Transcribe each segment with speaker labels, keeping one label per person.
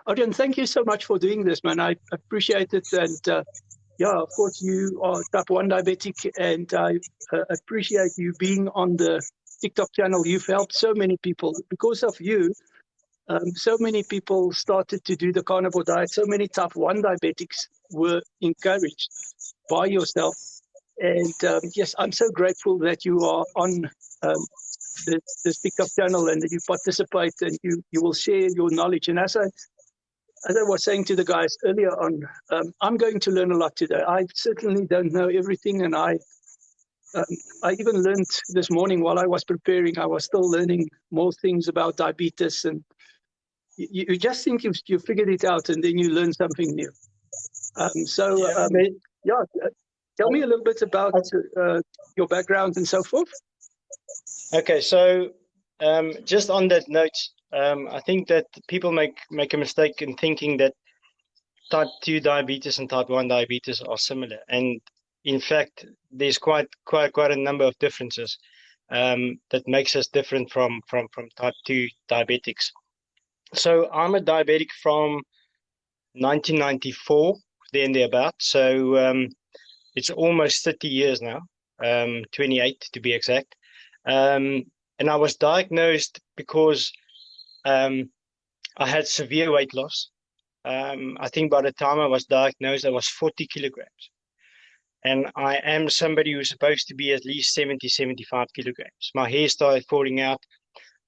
Speaker 1: Adriaan, thank you so much for doing this, man. I appreciate it. And yeah, of course, you are type 1 diabetic, and I appreciate you being on the TikTok channel. You've helped so many people. Because of you, so many people started to do the carnivore diet. So many type 1 diabetics were encouraged by yourself. And yes, I'm so grateful that you are on this TikTok channel and that you participate and you will share your knowledge. And as I was saying to the guys earlier on, I'm going to learn a lot today. I certainly don't know everything, and I even learned this morning while I was preparing. I was still learning more things about diabetes, and you just think you figured it out, and then you learn something new. Yeah, tell me a little bit about your background and so forth.
Speaker 2: Okay, so just on that note, I think that people make a mistake in thinking that type 2 diabetes and type 1 diabetes are similar, and in fact, there's quite a number of differences that makes us different from type 2 diabetics. So I'm a diabetic from 1994, there and thereabout. So it's almost 30 years now, 28 to be exact. And I was diagnosed because I had severe weight loss. I think by the time I was diagnosed, I was 40 kilograms. And I am somebody who's supposed to be at least 70, 75 kilograms. My hair started falling out.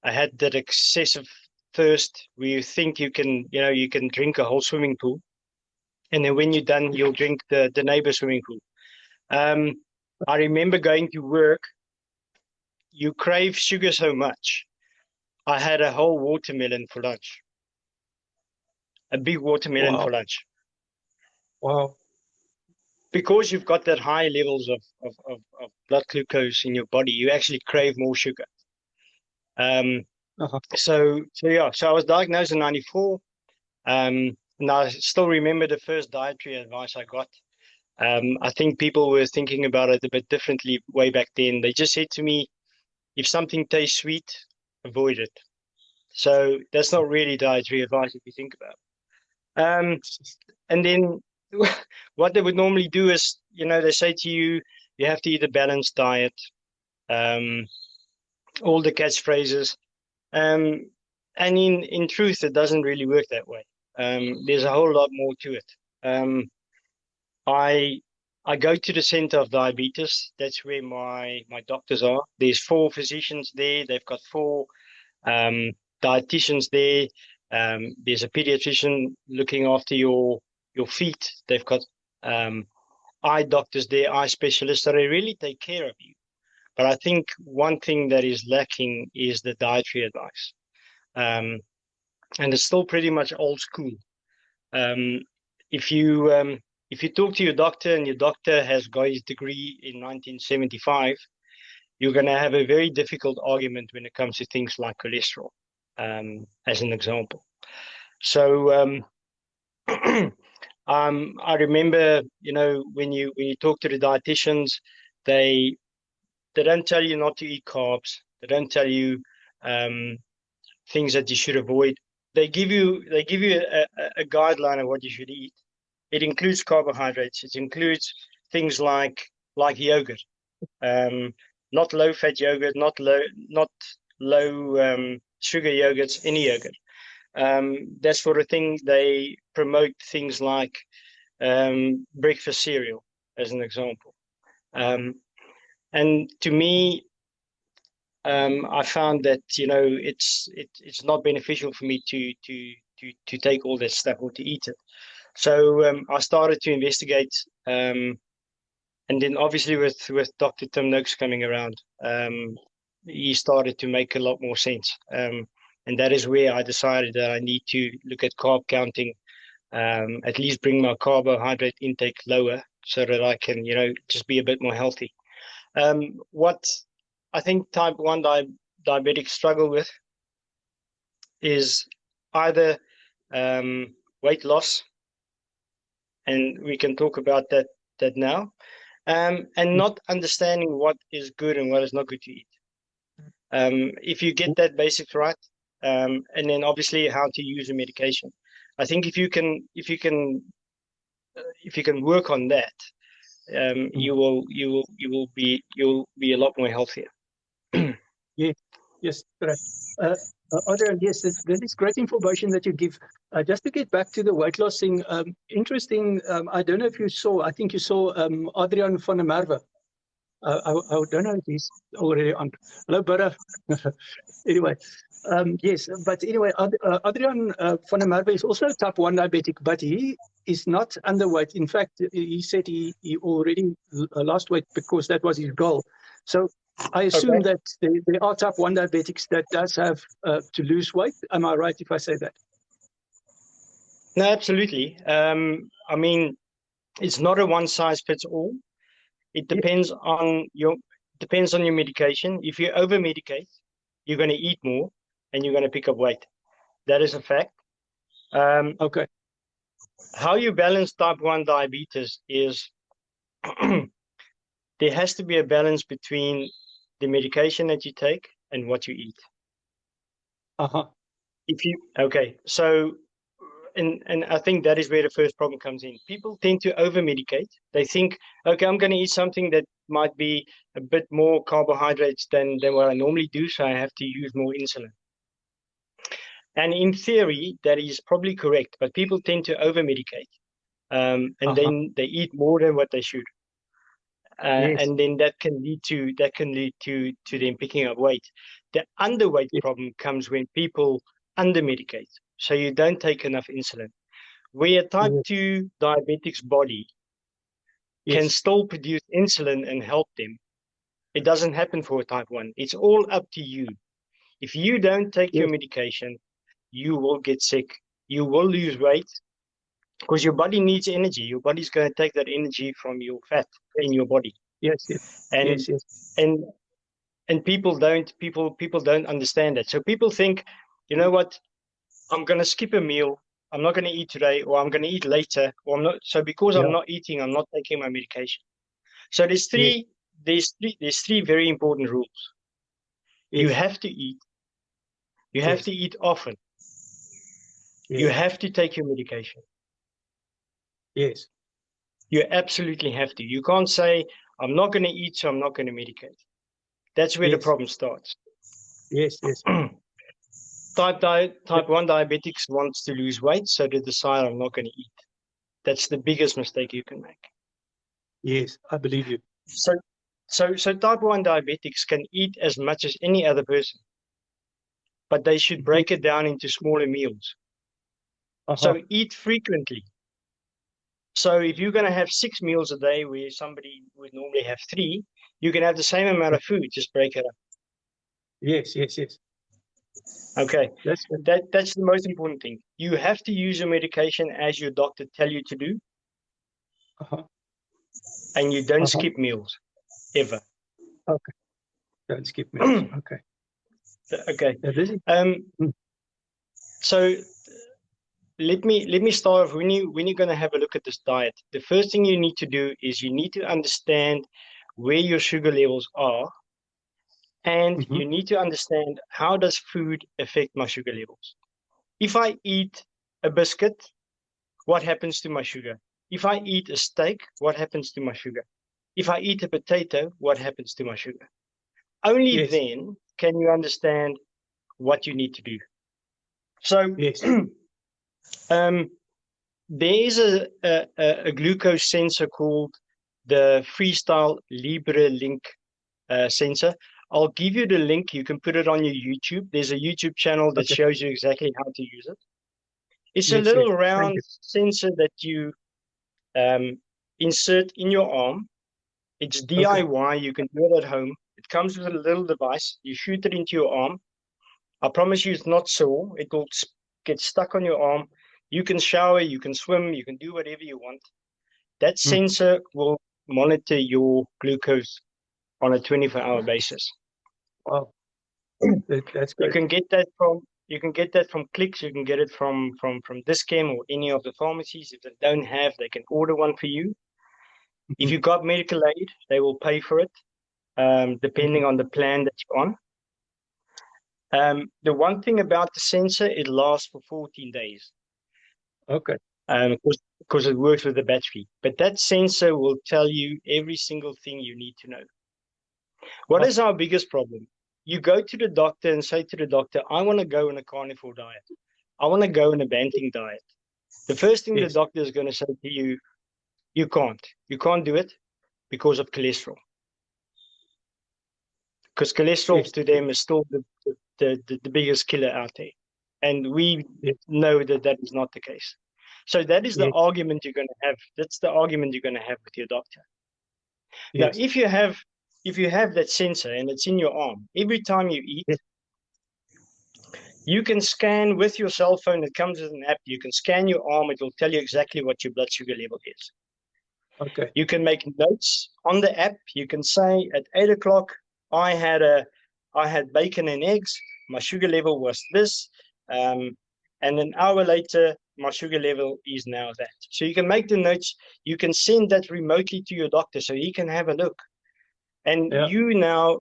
Speaker 2: I had that excessive thirst where you think you can drink a whole swimming pool. And then when you're done, you'll drink the neighbor's swimming pool. I remember going to work. You crave sugar so much. I had a whole watermelon for lunch. A big watermelon for lunch.
Speaker 1: Wow.
Speaker 2: Because you've got that high levels of blood glucose in your body, you actually crave more sugar. So I was diagnosed in 94. And I still remember the first dietary advice I got. I think people were thinking about it a bit differently way back then. They just said to me, if something tastes sweet, avoid it. So that's not really dietary advice if you think about it. And then what they would normally do is, they say to you, you have to eat a balanced diet, all the catchphrases. And in truth, it doesn't really work that way. There's a whole lot more to it. I go to the Center of Diabetes. That's where my doctors are. There's 4 physicians there. They've got 4 dietitians there. There's a pediatrician looking after your feet. They've got eye doctors there, eye specialists. So they really take care of you. But I think one thing that is lacking is the dietary advice. And it's still pretty much old school. If you talk to your doctor and your doctor has got his degree in 1975, you're going to have a very difficult argument when it comes to things like cholesterol, as an example. So I remember, when you talk to the dietitians, they don't tell you not to eat carbs. They don't tell you things that you should avoid. They give you a guideline of what you should eat. It includes carbohydrates. It includes things like yogurt, not low-fat yogurt, not low sugar yogurts, any yogurt. That sort of thing. They promote things like breakfast cereal, as an example. And to me, I found that it's not beneficial for me to take all that stuff or to eat it. So I started to investigate, and then obviously with Dr. Tim Noakes coming around, he started to make a lot more sense. And that is where I decided that I need to look at carb counting, at least bring my carbohydrate intake lower so that I can, just be a bit more healthy. What I think type 1 diabetics struggle with is either weight loss, and we can talk about that now, and not understanding what is good and what is not good to eat. If you get that basics right, and then obviously how to use the medication. I think if you can work on that, you'll be a lot more healthier.
Speaker 1: Yes, yes, correct. Adriaan, yes, that is great information that you give. Just to get back to the weight loss thing, interesting. I don't know if you saw. I think you saw Adriaan van der Merwe. I don't know if he's already on. Hello, brother. Anyway, yes, but anyway, Adriaan van der Merwe is also type 1 diabetic, but he is not underweight. In fact, he said he already lost weight because that was his goal. So I assume that there are type 1 diabetics that does have to lose weight. Am I right if I say that?
Speaker 2: No, absolutely. I mean, it's not a one size fits all. It depends on your medication. If you over medicate, you're going to eat more and you're going to pick up weight. That is a fact.
Speaker 1: Okay.
Speaker 2: How you balance type 1 diabetes is there has to be a balance between the medication that you take and what you eat. So and I think that is where the first problem comes in. People tend to over medicate. They think, okay, I'm going to eat something that might be a bit more carbohydrates than what I normally do, so I have to use more insulin. And in theory, that is probably correct, but people tend to over medicate, and then they eat more than what they should.
Speaker 1: Yes.
Speaker 2: And then that can lead to them picking up weight. The underweight problem comes when people under medicate, so you don't take enough insulin. Where a type 2 diabetic's body can still produce insulin and help them, it doesn't happen for a type 1. It's all up to you. If you don't take your medication, you will get sick. You will lose weight because your body needs energy. Your body's going to take that energy from your fat in your body.
Speaker 1: Yes.
Speaker 2: And people don't understand that. So people think, you know what, I'm going to skip a meal. I'm not going to eat today, or I'm going to eat later, or I'm not. So because I'm not eating, I'm not taking my medication. So there's three very important rules. You have to eat. You have to eat often. You have to take your medication.
Speaker 1: Yes.
Speaker 2: You absolutely have to. You can't say, I'm not going to eat, so I'm not going to medicate. That's where the problem starts.
Speaker 1: Yes.
Speaker 2: Type 1 diabetics wants to lose weight, so they decide, I'm not going to eat. That's the biggest mistake you can make.
Speaker 1: Yes, I believe you.
Speaker 2: So type 1 diabetics can eat as much as any other person, but they should break it down into smaller meals. So eat frequently. So if you're going to have 6 meals a day where somebody would normally have 3, you can have the same amount of food, just break it up.
Speaker 1: Yes.
Speaker 2: Okay, that's the most important thing. You have to use your medication as your doctor tell you to do, and you don't skip meals, ever.
Speaker 1: Okay, don't skip meals.
Speaker 2: Okay. So let me start off. When you're going to have a look at this diet, the first thing you need to do is you need to understand where your sugar levels are, and you need to understand how does food affect my sugar levels. If I eat a biscuit, what happens to my sugar? If I eat a steak, what happens to my sugar? If I eat a potato, what happens to my sugar? Only then can you understand what you need to do. So there is a glucose sensor called the Freestyle Libre Link sensor. I'll give you the link. You can put it on your YouTube. There's a YouTube channel that shows you exactly how to use it. It's a little round sensor that you insert in your arm. It's DIY. You can do it at home. It comes with a little device. You shoot it into your arm. I promise you it's not sore. It will get stuck on your arm. You can shower, you can swim, you can do whatever you want. That sensor will monitor your glucose on a 24-hour basis.
Speaker 1: Wow, that's great.
Speaker 2: You can get that from Clicks. You can get it from Dischem or any of the pharmacies. If they don't have, they can order one for you. If you got medical aid, they will pay for it, depending on the plan that you're on. The one thing about the sensor, it lasts for 14 days.
Speaker 1: Okay.
Speaker 2: Because it works with the battery. But that sensor will tell you every single thing you need to know. What is our biggest problem? You go to the doctor and say to the doctor, I want to go on a carnivore diet. I want to go on a banting diet. The first thing the doctor is going to say to you, you can't. You can't do it because of cholesterol. Because cholesterol to them is still the biggest killer out there. And we know that that is not the case. So that is the argument you're going to have. That's the argument you're going to have with your doctor. Now, if you have that sensor and it's in your arm, every time you eat, you can scan with your cell phone. It comes with an app. You can scan your arm. It will tell you exactly what your blood sugar level is.
Speaker 1: Okay.
Speaker 2: You can make notes on the app. You can say at 8 o'clock, I had bacon and eggs. My sugar level was this. And an hour later, my sugar level is now that. So you can make the notes. You can send that remotely to your doctor so he can have a look. And you now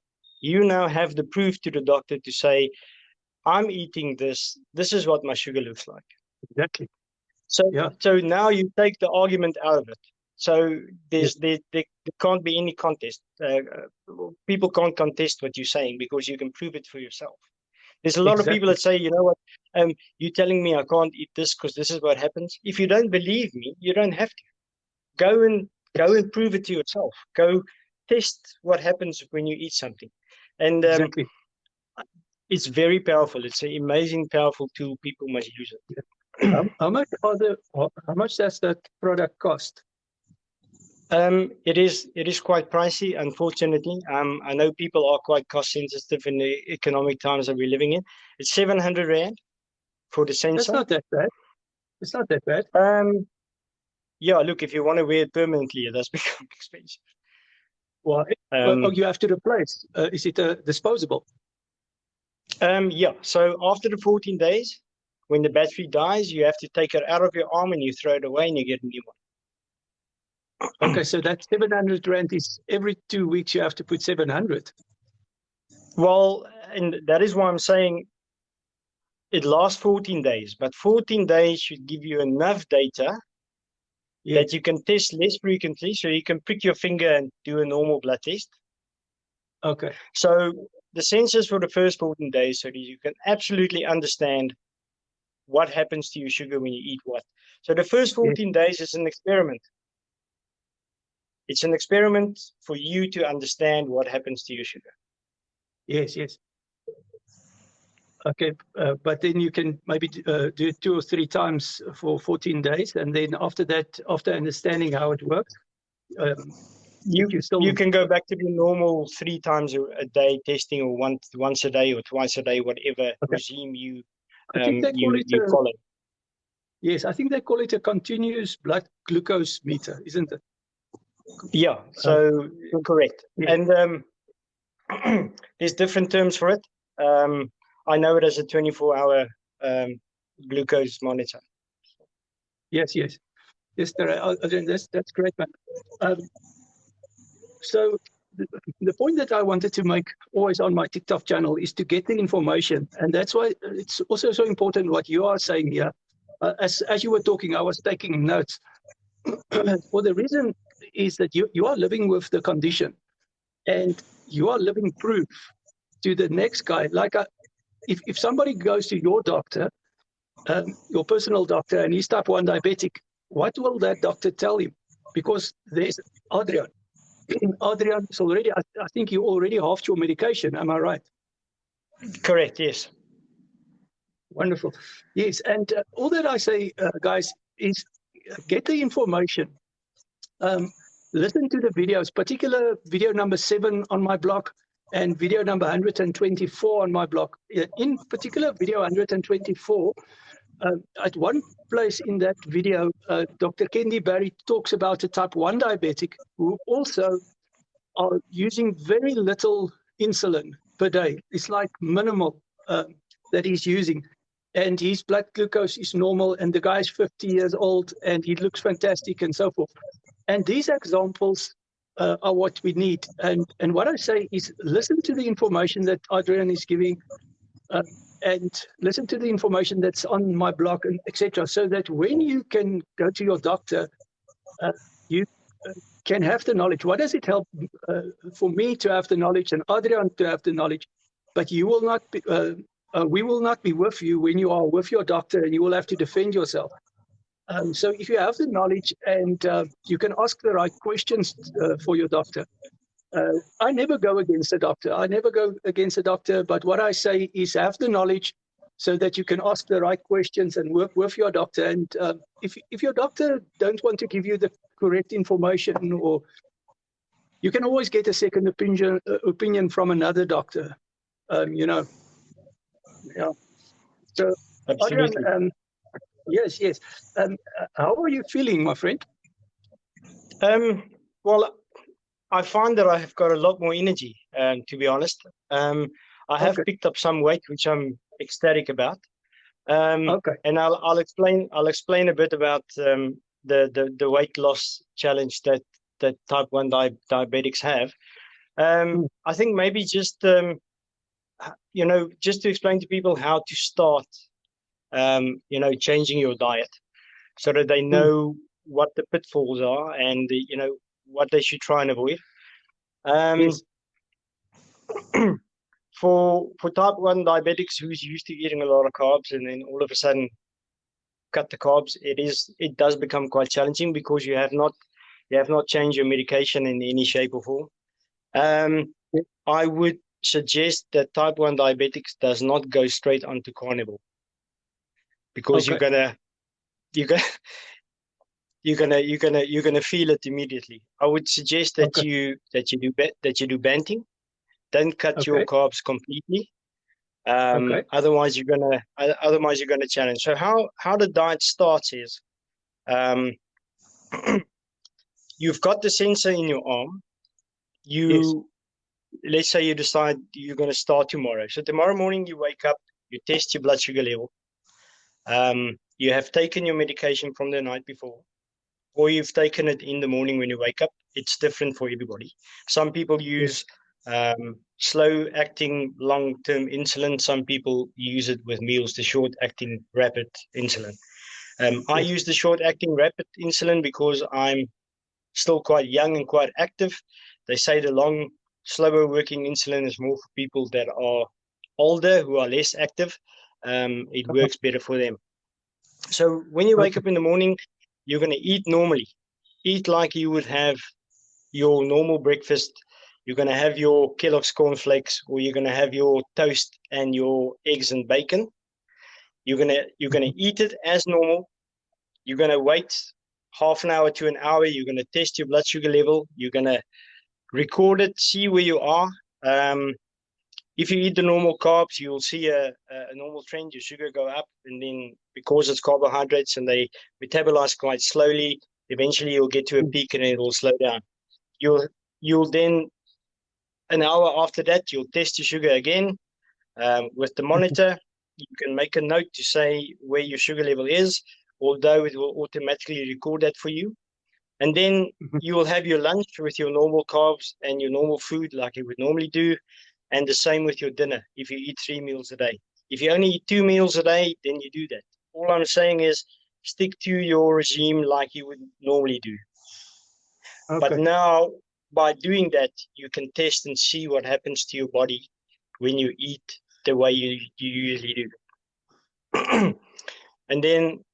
Speaker 2: have the proof to the doctor to say, I'm eating this. This is what my sugar looks like.
Speaker 1: Exactly.
Speaker 2: So now you take the argument out of it. So there can't be any contest. People can't contest what you're saying because you can prove it for yourself. There's a lot of people that say, you know what, you're telling me I can't eat this because this is what happens. If you don't believe me, you don't have to. Go and prove it to yourself. Go test what happens when you eat something. And it's very powerful. It's an amazing, powerful tool. People must use it.
Speaker 1: How much does that product cost?
Speaker 2: It is quite pricey, unfortunately. I know people are quite cost sensitive in the economic times that we're living in. It's 700 Rand for the sensor.
Speaker 1: That's not that bad. It's not that bad.
Speaker 2: Yeah, look, if you want to wear it permanently, it does become expensive.
Speaker 1: Well, you have to replace. Is it disposable?
Speaker 2: Yeah. So after the 14 days, when the battery dies, you have to take it out of your arm and you throw it away and you get a new one.
Speaker 1: Okay, so that 700 Rand is every 2 weeks you have to put 700.
Speaker 2: Well, and that is why I'm saying it lasts 14 days, but 14 days should give you enough data that you can test less frequently, so you can prick your finger and do a normal blood test.
Speaker 1: Okay.
Speaker 2: So the sensors for the first 14 days, so that you can absolutely understand what happens to your sugar when you eat what. So the first 14 days is an experiment. It's an experiment for you to understand what happens to your sugar.
Speaker 1: Yes. Okay, but then you can maybe do it 2 or 3 times for 14 days, and then after that, after understanding how it works,
Speaker 2: you can go back to the normal 3 times a day testing, or once a day or twice a day, whatever regime you follow.
Speaker 1: Yes, I think they call it a continuous blood glucose meter, isn't it?
Speaker 2: Yeah, so correct. And there's different terms for it. I know it as a 24-hour glucose monitor.
Speaker 1: Yes, that's great, man. So the point that I wanted to make always on my TikTok channel is to get the information, and that's why it's also so important what you are saying here. As you were talking, I was taking notes. For the reason is that you are living with the condition, and you are living proof to the next guy. Like if somebody goes to your doctor, your personal doctor, and he's type 1 diabetic, what will that doctor tell him? Because there's Adriaan. Adriaan is already, I think you already halved your medication. Am I right?
Speaker 2: Correct, yes.
Speaker 1: Wonderful. Yes, and all that I say, guys, is get the information. Listen to the videos, particular video number 7 on my blog and video number 124 on my blog. In particular, video 124, at one place in that video, Dr. Kendi Barry talks about a type 1 diabetic who also are using very little insulin per day. It's like minimal that he's using. And his blood glucose is normal, and the guy's 50 years old, and he looks fantastic and so forth. And these examples are what we need. And what I say is listen to the information that Adriaan is giving. and listen to the information that's on my blog, and etc., so that when you can go to your doctor, you can have the knowledge. What does it help for me to have the knowledge and Adriaan to have the knowledge? But you will not be, we will not be with you when you are with your doctor, and you will have to defend yourself. So if you have the knowledge and you can ask the right questions for your doctor. I never go against the doctor. I never go against the doctor, but what I say is have the knowledge so that you can ask the right questions and work with your doctor. And if your doctor don't want to give you the correct information, or you can always get a second opinion from another doctor, you know. Yeah. So,
Speaker 2: Absolutely.
Speaker 1: Adriaan, yes. How are you feeling, my friend?
Speaker 2: Well, I find that I have got a lot more energy, to be honest. I have picked up some weight, which I'm ecstatic about. And I'll explain a bit about the weight loss challenge that type 1 diabetics have. I think maybe just just to explain to people how to start changing your diet, so that they know what the pitfalls are and what they should try and avoid.
Speaker 1: Yes.
Speaker 2: For type 1 diabetics who's used to eating a lot of carbs and then all of a sudden cut the carbs, it does become quite challenging because you have not changed your medication in any shape or form. I would suggest that type 1 diabetics does not go straight onto carnivore, because you're gonna feel it immediately. I would suggest that you do banting. Don't cut your carbs completely. Otherwise you're gonna challenge. So how the diet starts is, you've got the sensor in your arm. Let's say you decide you're going to start tomorrow. So tomorrow morning you wake up, you test your blood sugar level. You have taken your medication from the night before, or you've taken it in the morning when you wake up. It's different for everybody. Some people use slow-acting long-term insulin. Some people use it with meals, the short-acting rapid insulin. I use the short-acting rapid insulin because I'm still quite young and quite active. They say the long, slower working insulin is more for people that are older, who are less active. It works better for them. So when you wake up in the morning, you're going to eat normally. Eat like you would have your normal breakfast. You're going to have your Kellogg's cornflakes, or you're going to have your toast and your eggs and bacon. You're going to eat it as normal. You're going to wait half an hour to an hour. You're going to test your blood sugar level. You're going to record it, see where you are. If you eat the normal carbs, you'll see a normal trend. Your sugar go up, and then because it's carbohydrates and they metabolize quite slowly, eventually you'll get to a peak and it will slow down. You'll then, an hour after that, you'll test your sugar again with the monitor. You can make a note to say where your sugar level is, although it will automatically record that for you. And then you will have your lunch with your normal carbs and your normal food like you would normally do. And the same with your dinner if you eat 3 meals a day. If you only eat 2 meals a day, then you do that. All I'm saying is stick to your regime like you would normally do. But now, by doing that, you can test and see what happens to your body when you eat the way you usually do. And then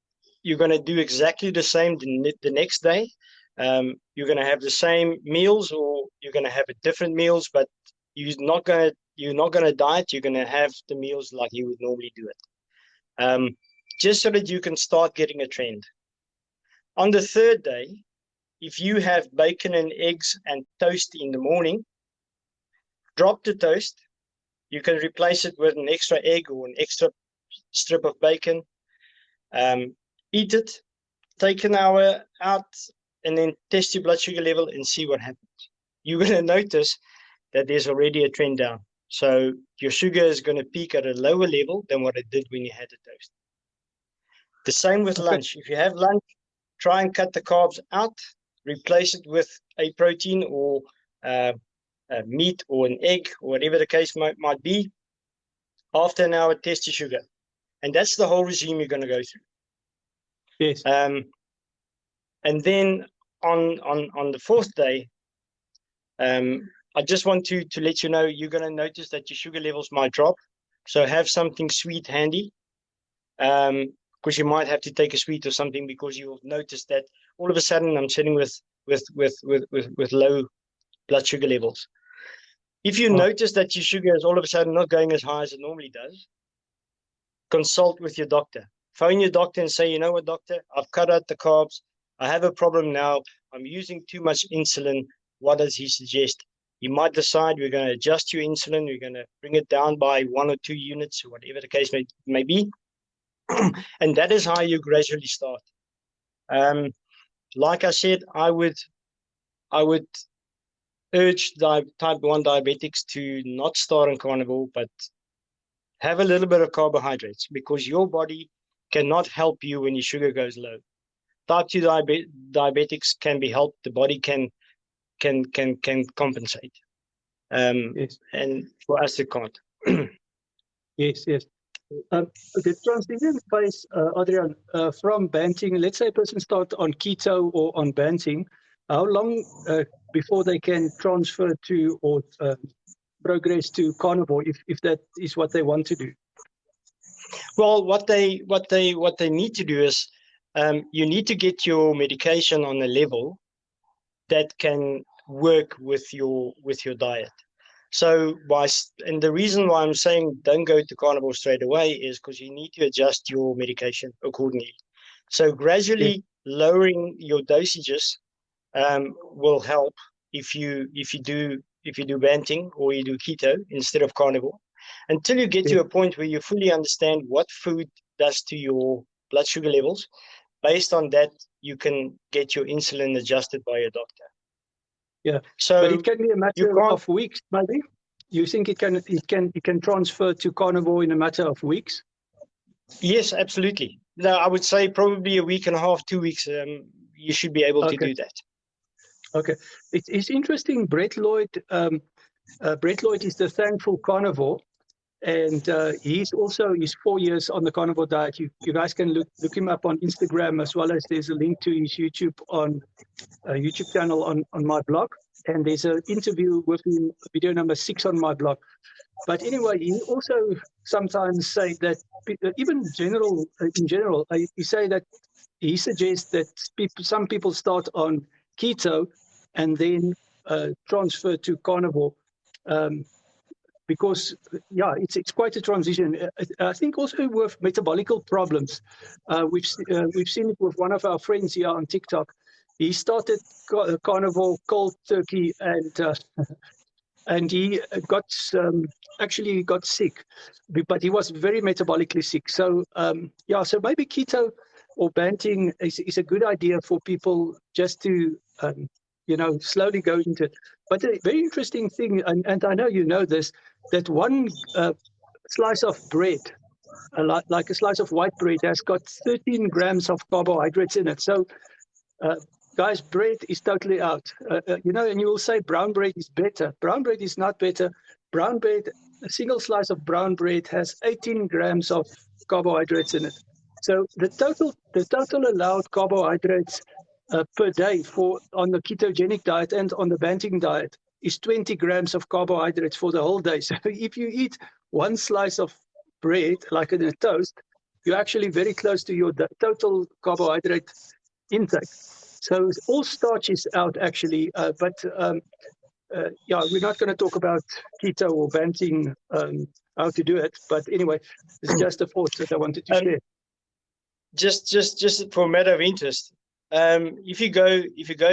Speaker 2: you're going to do exactly the same the next day. You're going to have the same meals, or you're going to have different meals, but you're not going to diet. You're going to have the meals like you would normally do it, just so that you can start getting a trend. On the third day, if you have bacon and eggs and toast in the morning, drop the toast. You can replace it with an extra egg or an extra strip of bacon. Eat it, take an hour out, and then test your blood sugar level and see what happens. You're going to notice that there's already a trend down. So your sugar is going to peak at a lower level than what it did when you had the toast. The same with lunch. If you have lunch, try and cut the carbs out, replace it with a protein or a meat or an egg or whatever the case might be. After an hour, test your sugar. And that's the whole regime you're going to go through.
Speaker 1: Yes.
Speaker 2: And then on the fourth day, I just want to let you know, you're going to notice that your sugar levels might drop. So have something sweet handy, because you might have to take a sweet or something, because you'll notice that all of a sudden I'm sitting with low blood sugar levels. If you notice that your sugar is all of a sudden not going as high as it normally does, consult with your doctor. Phone your doctor and say, you know what, doctor, I've cut out the carbs. I have a problem now. I'm using too much insulin. What does he suggest? You might decide we're going to adjust your insulin. We're going to bring it down by 1 or 2 units, or whatever the case may be. And that is how you gradually start. Like I said, I would urge type 1 diabetics to not start on carnivore, but have a little bit of carbohydrates, because your body cannot help you when your sugar goes low. Type 2 diabetics can be helped. The body can compensate.
Speaker 1: Yes.
Speaker 2: And for us, it can't.
Speaker 1: Yes. The transition phase, Adriaan, from banting, let's say a person starts on keto or on banting, how long before they can transfer to or progress to carnivore, if that is what they want to do?
Speaker 2: Well, what they need to do is, you need to get your medication on a level that can work with your diet. So and the reason why I'm saying don't go to carnivore straight away is because you need to adjust your medication accordingly. So gradually lowering your dosages will help if you do banting or you do keto instead of carnivore, until you get to a point where you fully understand what food does to your blood sugar levels. Based on that, you can get your insulin adjusted by your doctor.
Speaker 1: Yeah.
Speaker 2: So,
Speaker 1: but it can be a matter of weeks, maybe? You think it can transfer to carnivore in a matter of weeks? Yes,
Speaker 2: absolutely. No, I would say probably a week and a half, 2 weeks. You should be able to do that.
Speaker 1: Okay. It's interesting. Brett Lloyd is the thankful carnivore, and he's 4 years on the carnivore diet. You guys can look him up on Instagram, as well as there's a link to his YouTube channel on my blog, and there's an interview with him, video number 6 on my blog. But anyway, he also sometimes say that even in general, he suggests that some people start on keto and then transfer to carnivore, because it's quite a transition. I think also with metabolical problems, we've seen it with one of our friends here on TikTok. He started carnivore cold turkey, and he actually got sick, but he was very metabolically sick. So so maybe keto or banting is a good idea for people, just to slowly go into it. But a very interesting thing, and I know you know this, that one slice of bread, like a slice of white bread, has got 13 grams of carbohydrates in it. So guys, bread is totally out. And you will say brown bread is better. Brown bread is not better. Brown bread, a single slice of brown bread has 18 grams of carbohydrates in it. So the total allowed carbohydrates per day on the ketogenic diet and on the banting diet is 20 grams of carbohydrates for the whole day. So if you eat one slice of bread, like in a toast, you're actually very close to your total carbohydrate intake. So all starch is out, actually, but we're not going to talk about keto or banting, how to do it. But anyway, it's just a thought that I wanted to share.
Speaker 2: Just for a matter of interest, if you go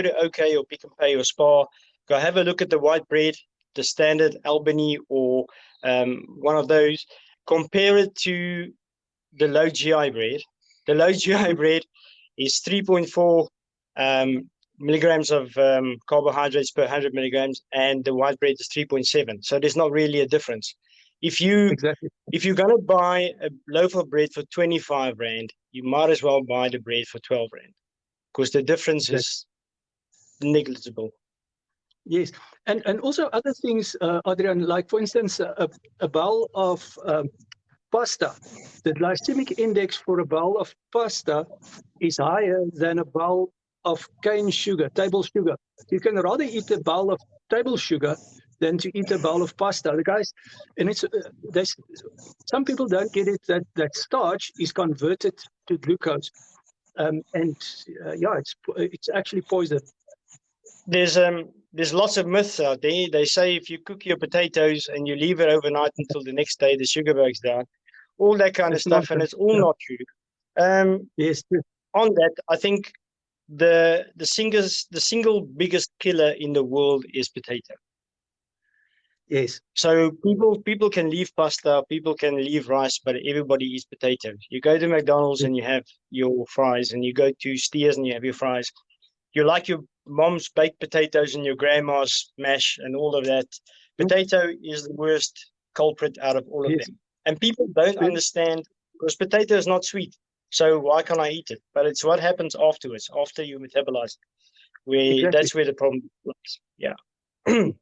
Speaker 2: to OK or Pick n Pay or Spar, go have a look at the white bread, the standard Albany or one of those. Compare it to the low GI bread. The low GI bread is 3.4 milligrams of carbohydrates per 100 milligrams, and the white bread is 3.7. So there's not really a difference. If you're going to buy a loaf of bread for 25 Rand, you might as well buy the bread for 12 Rand, because the difference is negligible.
Speaker 1: Yes, and also other things, Adriaan, like for instance, a bowl of pasta. The glycemic index for a bowl of pasta is higher than a bowl of cane sugar, table sugar. You can rather eat a bowl of table sugar than to eat a bowl of pasta. The guys, and it's some people don't get it that starch is converted to glucose, yeah, it's actually poison.
Speaker 2: There's lots of myths out there. They say if you cook your potatoes and you leave it overnight until the next day, the sugar breaks down, all that kind of stuff, and it's all not true.
Speaker 1: Yes.
Speaker 2: On that, I think the single biggest killer in the world is potato.
Speaker 1: Yes.
Speaker 2: So people can leave pasta, people can leave rice, but everybody eats potatoes. You go to McDonald's and you have your fries, and you go to Steers and you have your fries. You like your mom's baked potatoes and your grandma's mash and all of that. Potato is the worst culprit out of all of them. And people don't understand, because potato is not sweet. So why can't I eat it? But it's what happens afterwards, after you metabolize it. That's where the problem lies. Yeah.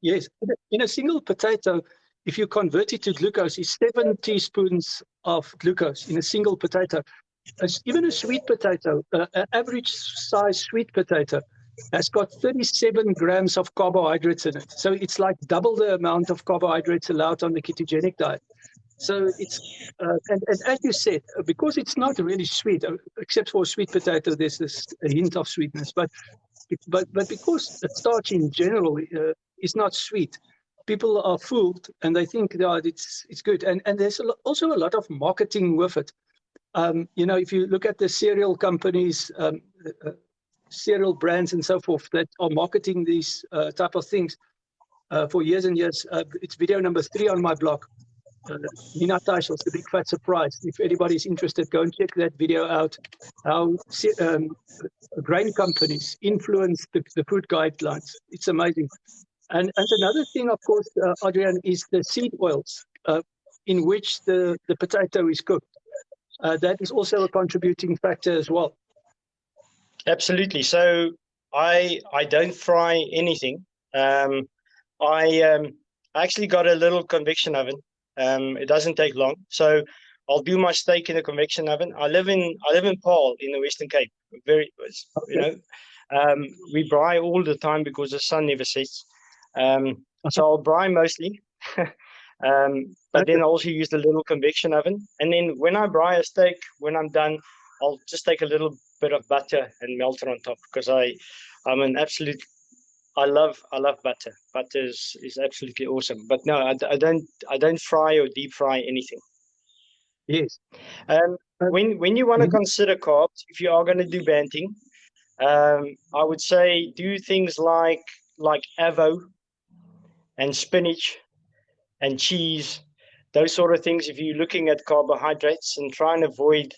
Speaker 1: Yes. In a single potato, if you convert it to glucose, it's 7 teaspoons of glucose in a single potato. Even a sweet potato, an average size sweet potato, has got 37 grams of carbohydrates in it. So it's like double the amount of carbohydrates allowed on the ketogenic diet. So it's, and as you said, because it's not really sweet, except for sweet potato, there's a hint of sweetness. But because the starch in general is not sweet, people are fooled and they think that it's good. And there's also a lot of marketing with it. If you look at the cereal companies, cereal brands and so forth that are marketing these type of things for years and years. It's video number 3 on my blog. Nina Teichel's The Big Fat Surprise. If anybody's interested, go and check that video out. How grain companies influence the food guidelines. It's amazing. And another thing, of course, Adriaan, is the seed oils in which the potato is cooked. That is also a contributing factor as well.
Speaker 2: Absolutely. So I don't fry anything. I actually got a little convection oven. It doesn't take long. So I'll do my steak in a convection oven. I live in Paarl in the Western Cape. We braai all the time because the sun never sets. So I'll braai mostly. But then I also use the little convection oven. And then when I braai a steak, when I'm done, I'll just take a little bit of butter and melt it on top, because I'm an absolute, I love butter. Butter is absolutely awesome. But no, I don't fry or deep fry anything.
Speaker 1: Yes.
Speaker 2: When you want to consider carbs, if you are going to do banting, I would say do things like avo and spinach and cheese, those sort of things. If you're looking at carbohydrates, and try and avoid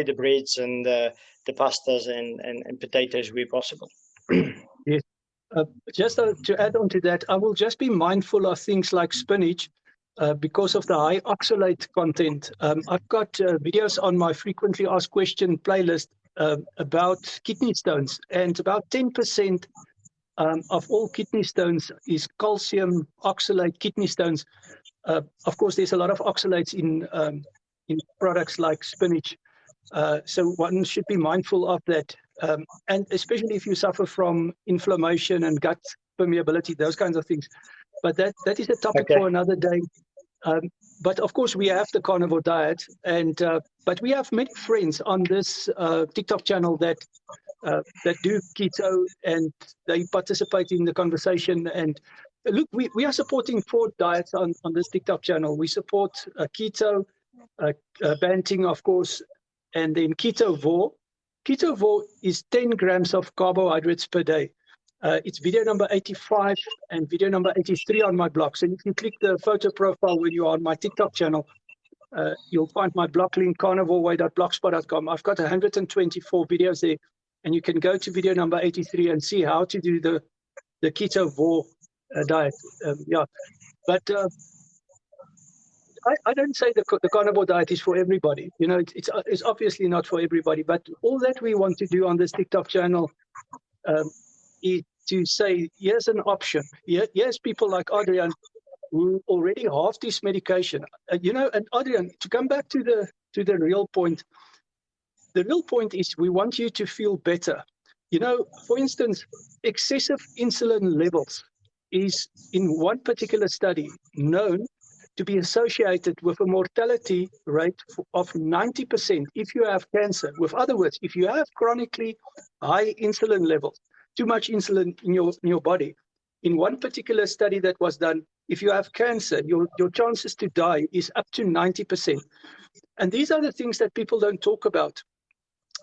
Speaker 2: the breads and the pastas and potatoes where possible.
Speaker 1: Yes. Just to add on to that, I will just be mindful of things like spinach because of the high oxalate content. I've got videos on my frequently asked question playlist about kidney stones, and about 10% of all kidney stones is calcium oxalate kidney stones. Of course, there's a lot of oxalates in products like spinach. So one should be mindful of that. And especially if you suffer from inflammation and gut permeability, those kinds of things. But that is a topic for another day. But of course, we have the carnivore diet, but we have many friends on this TikTok channel that do keto, and they participate in the conversation. And look, we are supporting 4 diets on this TikTok channel. We support keto, banting, of course, and then ketovore. Ketovore is 10 grams of carbohydrates per day. It's video number 85 and video number 83 on my blog. So you can click the photo profile when you are on my TikTok channel. You'll find my blog link, carnivoreway.blogspot.com. I've got 124 videos there, and you can go to video number 83 and see how to do the ketovore diet. But I don't say the carnivore diet is for everybody. It's obviously not for everybody. But all that we want to do on this TikTok channel is to say, here's an option. Here's people like Adriaan who already halved this medication. You know, and Adriaan, to come back to the real point, the real point is we want you to feel better. You know, for instance, excessive insulin levels is in one particular study known to be associated with a mortality rate of 90% if you have cancer. With other words, if you have chronically high insulin levels, too much insulin in your body, in one particular study that was done, if you have cancer, your chances to die is up to 90%. And these are the things that people don't talk about.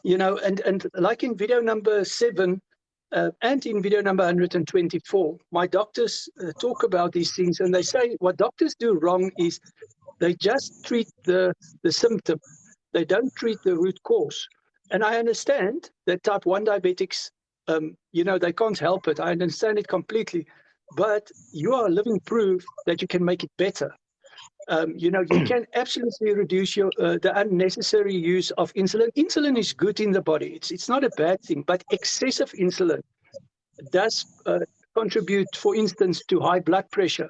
Speaker 1: You know, and like in video number 7 and in video number 124, my doctors talk about these things, and they say what doctors do wrong is they just treat the symptom. They don't treat the root cause. And I understand that type 1 diabetics, you know, they can't help it. I understand it completely. But you are living proof that you can make it better. You know, you can absolutely reduce the unnecessary use of insulin. Insulin is good in the body. It's not a bad thing, but excessive insulin does contribute, for instance, to high blood pressure.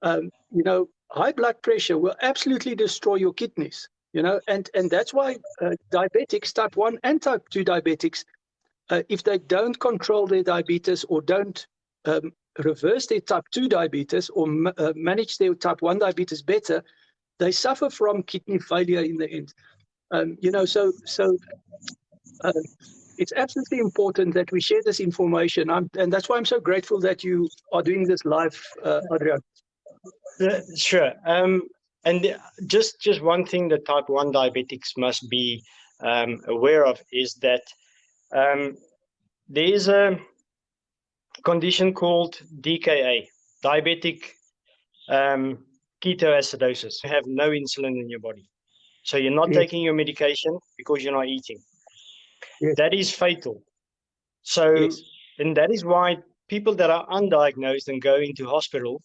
Speaker 1: You know, high blood pressure will absolutely destroy your kidneys, you know, and that's why diabetics, type 1 and type 2 diabetics, if they don't control their diabetes or don't reverse their type 2 diabetes or manage their type 1 diabetes better, they suffer from kidney failure in the end. You know, so it's absolutely important that we share this information. And that's why I'm so grateful that you are doing this live, Adriaan.
Speaker 2: Sure. And just one thing that type 1 diabetics must be aware of is that there is a condition called DKA, diabetic ketoacidosis. You have no insulin in your body. So you're not taking your medication because you're not eating. Yes. That is fatal. So, yes. And that is why people that are undiagnosed and go into hospital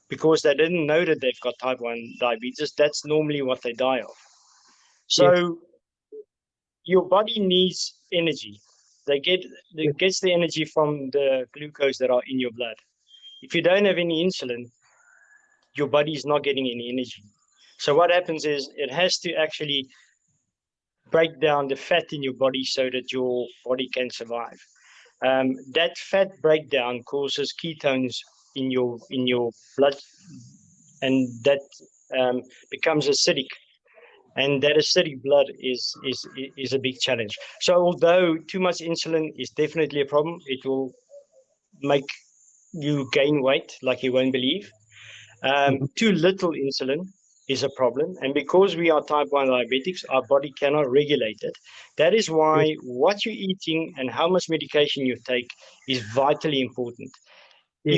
Speaker 2: because they didn't know that they've got type 1 diabetes, that's normally what they die of. So yes. Your body needs energy. It gets the energy from the glucose that are in your blood. If you don't have any insulin, your body is not getting any energy. So what happens is it has to actually break down the fat in your body so that your body can survive. That fat breakdown causes ketones in your blood, and that becomes acidic. And that acidic blood is a big challenge. So although too much insulin is definitely a problem, it will make you gain weight like you won't believe. Too little insulin is a problem. And because we are type 1 diabetics, our body cannot regulate it. That is why what you're eating and how much medication you take is vitally important. Yes.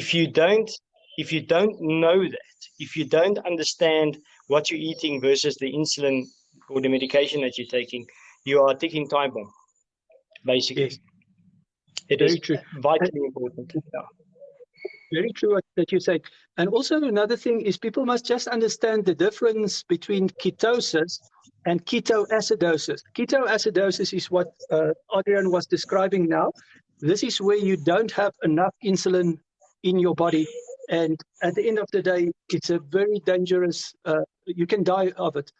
Speaker 2: If you don't know that, if you don't understand what you're eating versus the insulin or the medication that you're taking, you are a ticking time bomb, basically. Yes. It is vitally important. Yeah.
Speaker 1: Very true that you say. And also another thing is people must just understand the difference between ketosis and ketoacidosis. Ketoacidosis is what Adriaan was describing now. This is where you don't have enough insulin in your body. And at the end of the day, it's a very dangerous, you can die of it.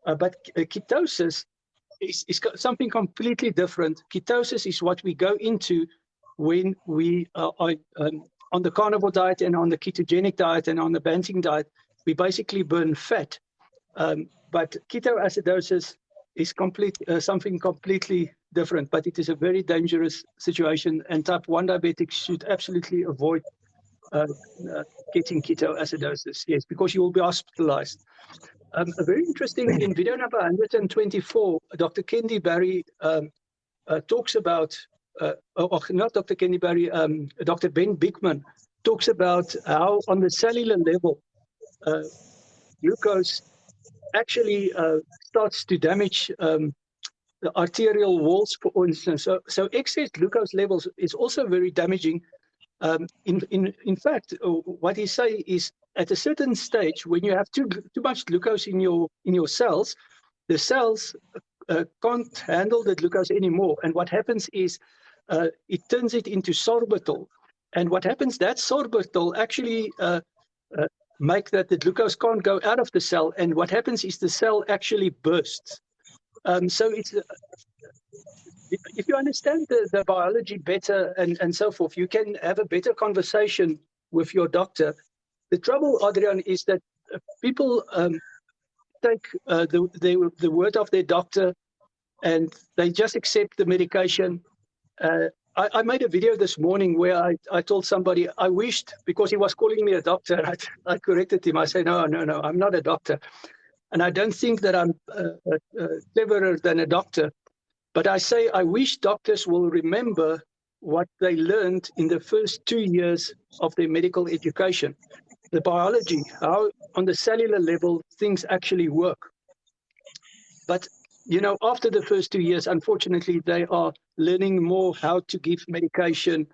Speaker 1: But ketosis is something completely different. Ketosis is what we go into when we are on the carnivore diet and on the ketogenic diet and on the banting diet. We basically burn fat. But ketoacidosis is something completely different, but it is a very dangerous situation, and type 1 diabetics should absolutely avoid getting ketoacidosis, yes, because you will be hospitalized. Very interesting, in video number 124, Dr. Kendi Barry talks about, not Dr. Kendi Barry, Dr. Ben Bigman talks about how on the cellular level, glucose actually starts to damage the arterial walls, for instance. So excess glucose levels is also very damaging. In fact, what he say is at a certain stage, when you have too much glucose in your cells, the cells can't handle the glucose anymore. And what happens is it turns it into sorbitol. And what happens, that sorbitol actually make that the glucose can't go out of the cell, and what happens is the cell actually bursts. So it's if you understand the biology better and so forth, you can have a better conversation with your doctor. The trouble, Adriaan, is that people take the word of their doctor and they just accept the medication. I made a video this morning where I told somebody I wished, because he was calling me a doctor, I corrected him. I said, no, I'm not a doctor. And I don't think that I'm cleverer than a doctor. But I say I wish doctors will remember what they learned in the first 2 years of their medical education. The biology, how on the cellular level things actually work. But, after the first 2 years, unfortunately, they are learning more how to give medication,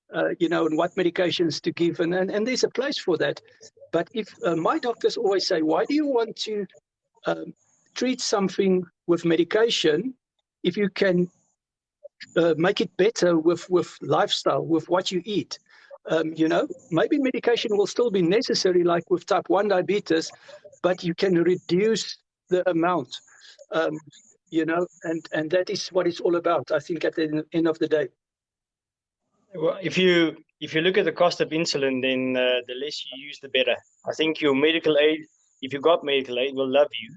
Speaker 1: and what medications to give. And there's a place for that. But if my doctors always say, why do you want to treat something with medication if you can make it better with lifestyle, with what you eat? Maybe medication will still be necessary, like with type 1 diabetes, but you can reduce the amount, and that is what it's all about, I think, at the end of the day.
Speaker 2: Well, if you look at the cost of insulin, then the less you use, the better. I think your medical aid, if you got medical aid, will love you.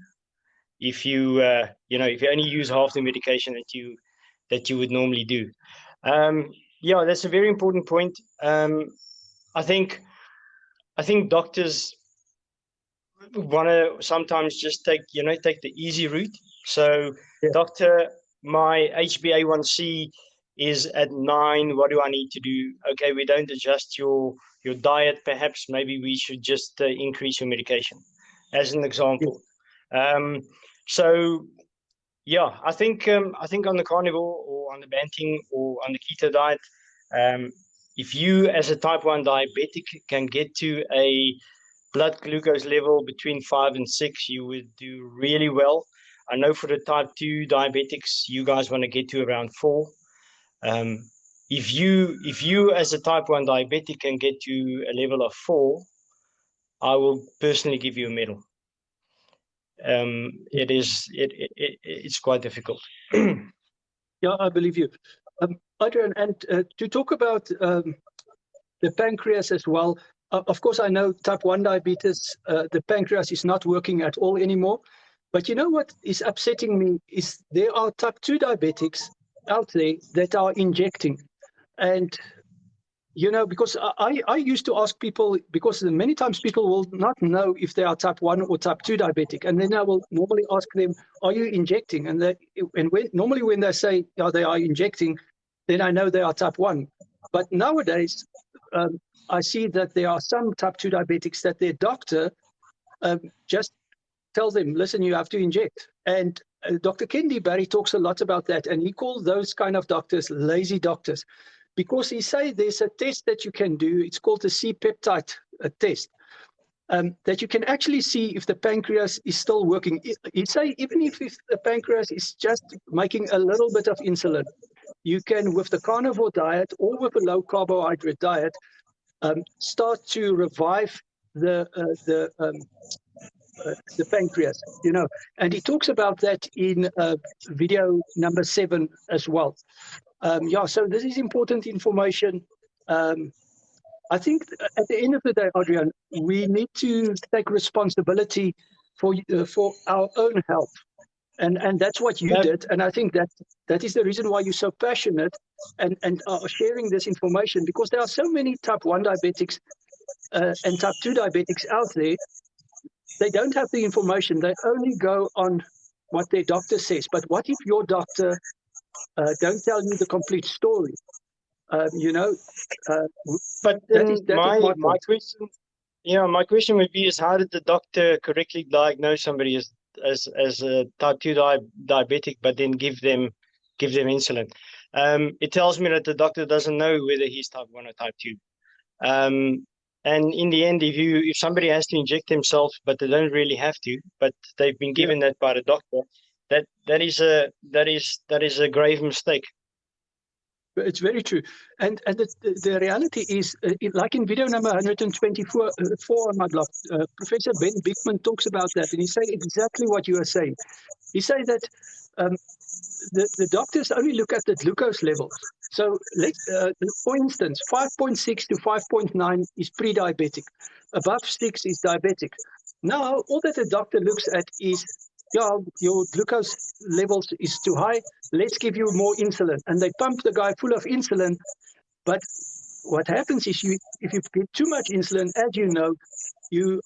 Speaker 2: If you if you only use half the medication that you would normally do. Yeah, that's a very important point. I think doctors want to sometimes just take the easy route. So,
Speaker 1: Yeah.
Speaker 2: Doctor, my HbA1c is at 9. What do I need to do? Okay, we don't adjust your diet. Perhaps maybe we should just increase your medication, as an example.
Speaker 1: Yeah.
Speaker 2: So, yeah, I think on the carnivore or on the banting or on the keto diet, if you as a type 1 diabetic can get to a blood glucose level between 5 and 6, you would do really well. I know for the type 2 diabetics, you guys want to get to around 4. If you as a type 1 diabetic can get to a level of 4, I will personally give you a medal. It's quite difficult.
Speaker 1: Yeah, I believe you. Adriaan, and to talk about the pancreas as well, of course, I know type 1 diabetes, the pancreas is not working at all anymore. But you know what is upsetting me is there are type 2 diabetics out there that are injecting. And, because I used to ask people, because many times people will not know if they are type 1 or type 2 diabetic. And then I will normally ask them, are you injecting? And normally when they say, yeah, they are injecting, then I know they are type 1. But nowadays, I see that there are some type 2 diabetics that their doctor just tells them, listen, you have to inject. And Dr. Kennedy Barry talks a lot about that. And he calls those kind of doctors lazy doctors, because he says there's a test that you can do. It's called the C-peptide test, that you can actually see if the pancreas is still working. He say even if the pancreas is just making a little bit of insulin, you can, with the carnivore diet or with a low carbohydrate diet, start to revive the pancreas, and he talks about that in video number 7 as well. Yeah, so this is important information. I think at the end of the day, Adriaan, we need to take responsibility for our own health. And that's what you did. And I think that is the reason why you're so passionate and are sharing this information, because there are so many type 1 diabetics and type 2 diabetics out there. They don't have the information. They only go on what their doctor says. But what if your doctor don't tell you the complete story?
Speaker 2: But
Speaker 1: that is
Speaker 2: my question, my question would be: is how did the doctor correctly diagnose somebody as a type 2 diabetic, but then give them insulin? It tells me that the doctor doesn't know whether he's type 1 or type 2. And in the end, if somebody has to inject themselves, but they don't really have to, but they've been given that by the doctor, that is a grave mistake.
Speaker 1: It's very true. And the reality is, like in video number 124 on my blog, Professor Ben Bickman talks about that, and he says exactly what you are saying. He says that um, the doctors only look at the glucose levels. So let's, for instance, 5.6 to 5.9 is pre-diabetic. Above 6 is diabetic. Now, all that the doctor looks at is, yeah, your glucose levels is too high. Let's give you more insulin. And they pump the guy full of insulin. But what happens is if you get too much insulin, as you know, you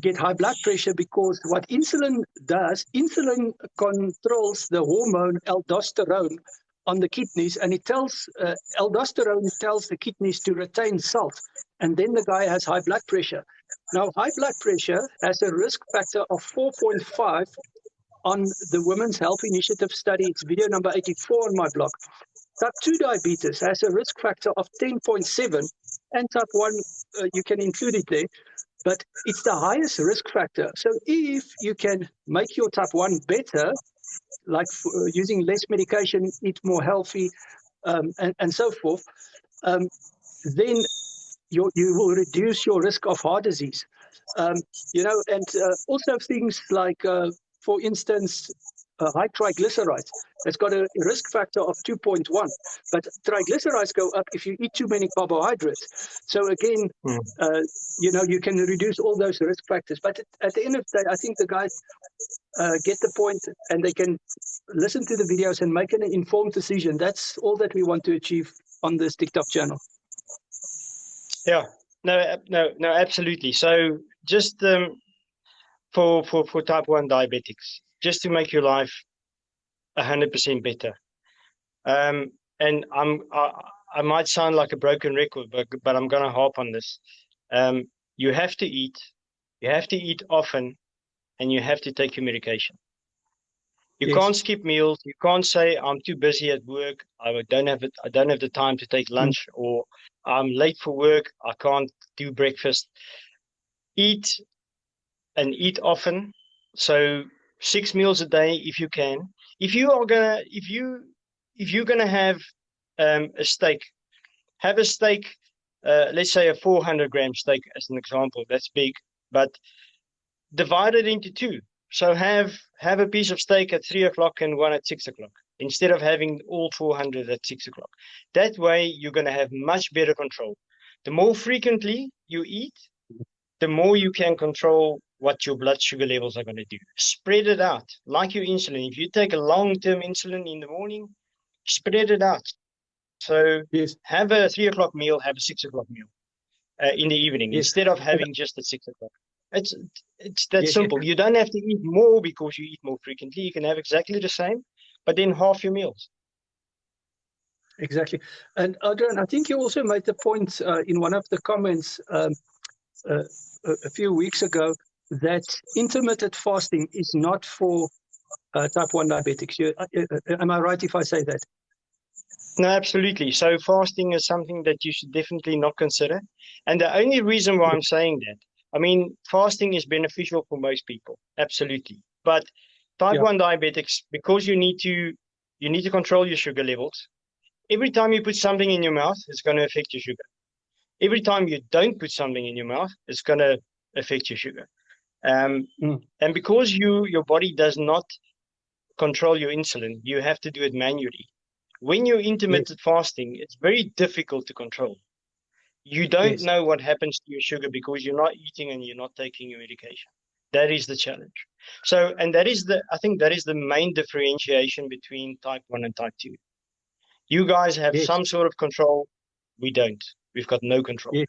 Speaker 1: get high blood pressure, because what insulin does, insulin controls the hormone aldosterone on the kidneys, and it tells aldosterone tells the kidneys to retain salt, and then the guy has high blood pressure. Now, high blood pressure has a risk factor of 4.5 on the Women's Health Initiative study. It's video number 84 on my blog. Type 2 diabetes has a risk factor of 10.7, and type 1, you can include it there, but it's the highest risk factor. So if you can make your type 1 better, like using less medication, eat more healthy, and so forth, then you will reduce your risk of heart disease. And also things like, for instance, high triglycerides. It's got a risk factor of 2.1, but triglycerides go up if you eat too many carbohydrates. So again, you can reduce all those risk factors. But at the end of the day, I think the guys get the point, and they can listen to the videos and make an informed decision. That's all that we want to achieve on this TikTok channel.
Speaker 2: Yeah, no, absolutely. So just for type 1 diabetics, just to make your life 100% better. And I might sound like a broken record, but I'm going to harp on this. You have to eat often, and you have to take your medication. You can't skip meals. You can't say, I'm too busy at work, I don't have the time to take lunch, or I'm late for work, I can't do breakfast. Eat, and eat often. So 6 meals a day if you can. If you're gonna have a steak, have a steak, let's say a 400-gram steak as an example. That's big, but divide it into two. So have a piece of steak at 3 o'clock and one at 6 o'clock, instead of having all 400 at 6 o'clock. That way you're gonna have much better control. The more frequently you eat, the more you can control what your blood sugar levels are going to do. Spread it out, like your insulin. If you take a long-term insulin in the morning, spread it out. So have a 3 o'clock meal, have a 6 o'clock meal in the evening, instead of having just at 6 o'clock. It's that simple. You don't have to eat more because you eat more frequently. You can have exactly the same, but then half your meals.
Speaker 1: Exactly. And Adriaan, I think you also made the point in one of the comments a few weeks ago that intermittent fasting is not for type 1 diabetics. Am I right if I say that?
Speaker 2: No, absolutely. So fasting is something that you should definitely not consider. And the only reason why I'm saying that, I mean, fasting is beneficial for most people, absolutely. But type 1 diabetics, because you need to control your sugar levels. Every time you put something in your mouth, it's going to affect your sugar. Every time you don't put something in your mouth, it's going to affect your sugar. And because your body does not control your insulin, you have to do it manually. When you're intermittent fasting, it's very difficult to control. You don't know what happens to your sugar because you're not eating and you're not taking your medication. That is the challenge. So, and I think that is the main differentiation between type 1 and type 2. You guys have some sort of control. We don't. We've got no control.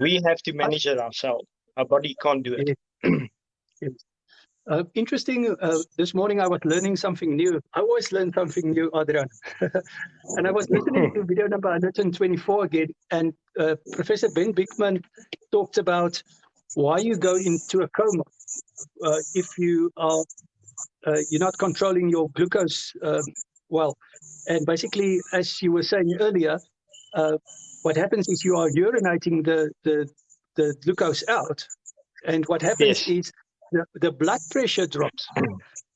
Speaker 2: We have to manage it ourselves. Our body can't do it.
Speaker 1: Interesting. This morning I was learning something new. I always learn something new, Adriaan. And I was listening to video number 124 again, and Professor Ben Bickman talked about why you go into a coma if you are you're not controlling your glucose well. And basically, as you were saying earlier, what happens is you are urinating the glucose out, and what happens is the blood pressure drops.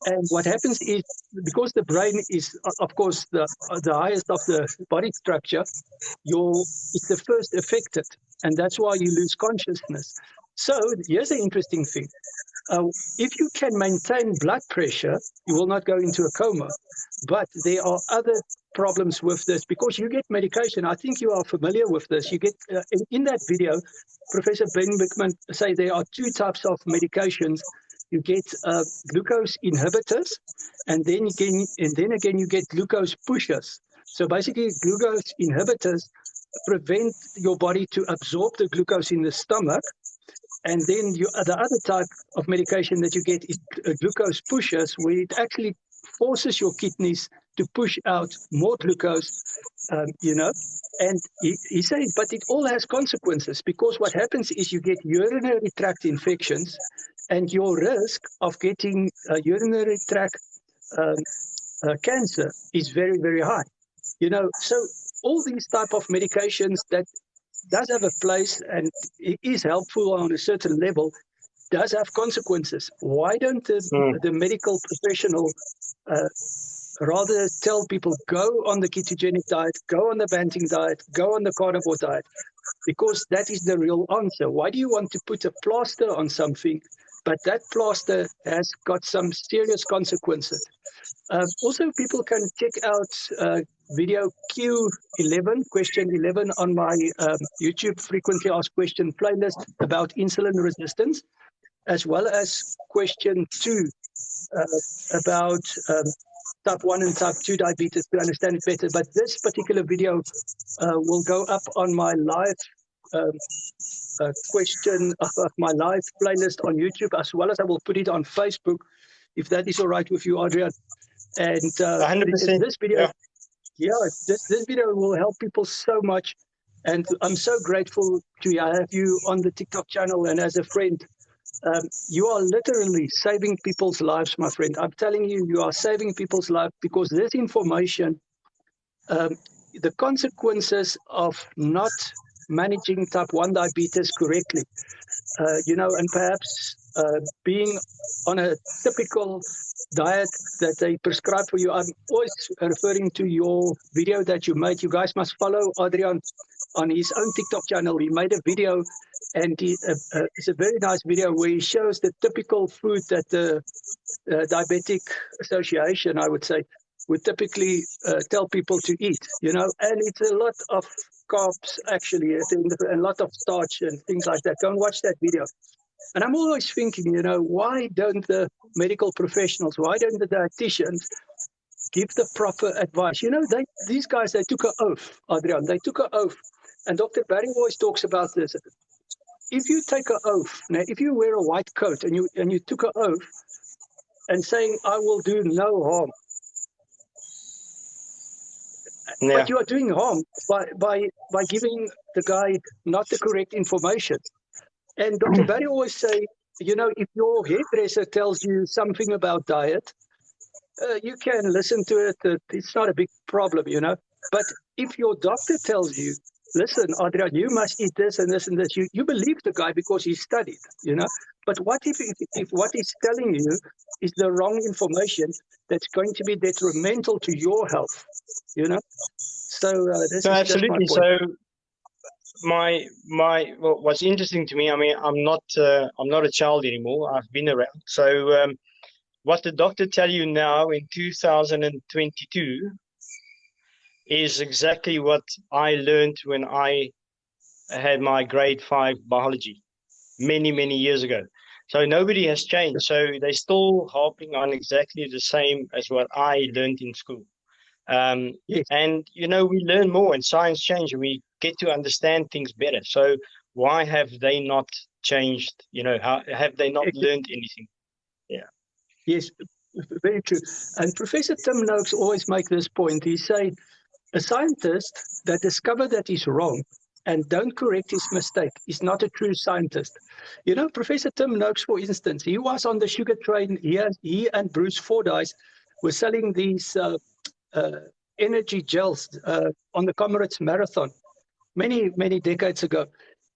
Speaker 1: And what happens is, because the brain is, of course, the highest of the body structure, it's the first affected, and that's why you lose consciousness. So here's the interesting thing. If you can maintain blood pressure, you will not go into a coma. But there are other problems with this, because you get medication. I think you are familiar with this. You get in that video, Professor Ben Bickman say there are two types of medications. You get glucose inhibitors, and then again you get glucose pushers. So basically, glucose inhibitors prevent your body to absorb the glucose in the stomach. And then the other type of medication that you get is glucose pushers, where it actually forces your kidneys to push out more glucose, And he said, but it all has consequences, because what happens is you get urinary tract infections, and your risk of getting urinary tract cancer is very, very high. So all these type of medications that does have a place and it is helpful on a certain level, does have consequences. Why don't the medical professional rather tell people, go on the ketogenic diet, go on the Banting diet, go on the carnivore diet? Because that is the real answer. Why do you want to put a plaster on something, but that plaster has got some serious consequences? Also, people can check out video Q11, question 11, on my YouTube frequently asked question playlist about insulin resistance, as well as question 2 about type 1 and type 2 diabetes, to understand it better. But this particular video will go up on my live question of my live playlist on YouTube, as well as I will put it on Facebook, if that is all right with you, Adriaan. And
Speaker 2: 100%.
Speaker 1: this video, this video will help people so much. And I'm so grateful to have you on the TikTok channel and as a friend. You are literally saving people's lives, my friend. I'm telling you, you are saving people's lives, because this information, the consequences of not managing type 1 diabetes correctly, and perhaps being on a typical diet that they prescribe for you. I'm always referring to your video that you made. You guys must follow Adriaan on his own TikTok channel. He made a video, and it's a very nice video where he shows the typical food that the Diabetic Association, I would say, would typically tell people to eat, and it's a lot of carbs, actually, and a lot of starch and things like that. Go and watch that video. And I'm always thinking, why don't the medical professionals, why don't the dietitians give the proper advice? These guys, they took an oath, Adriaan. They took an oath. And Dr. Barry always talks about this. If you take an oath, now, if you wear a white coat and you took an oath and saying, I will do no harm, but you are doing harm by giving the guy not the correct information. And Dr. Barry always say, if your hairdresser tells you something about diet, you can listen to it. It's not a big problem, But if your doctor tells you, listen, Adriaan, you must eat this and this and this, you believe the guy because he studied, But what if what he's telling you is the wrong information that's going to be detrimental to your health, So this is
Speaker 2: absolutely.
Speaker 1: just my point.
Speaker 2: So what's interesting to me, I mean, I'm not a child anymore. I've been around. So what the doctor tell you now in 2022 is exactly what I learned when I had my grade 5 biology many years ago. So nobody has changed. So they're still harping on exactly the same as what I learned in school.
Speaker 1: Yes.
Speaker 2: And we learn more, and science change, and we get to understand things better. So why have they not changed? How have they not learned anything? Yeah.
Speaker 1: Yes, very true. And Professor Tim Noakes always make this point. He say, a scientist that discover that he's wrong and don't correct his mistake is not a true scientist. Professor Tim Noakes, for instance, he was on the sugar train. He and Bruce Fordyce were selling these energy gels on the Comrades Marathon many decades ago.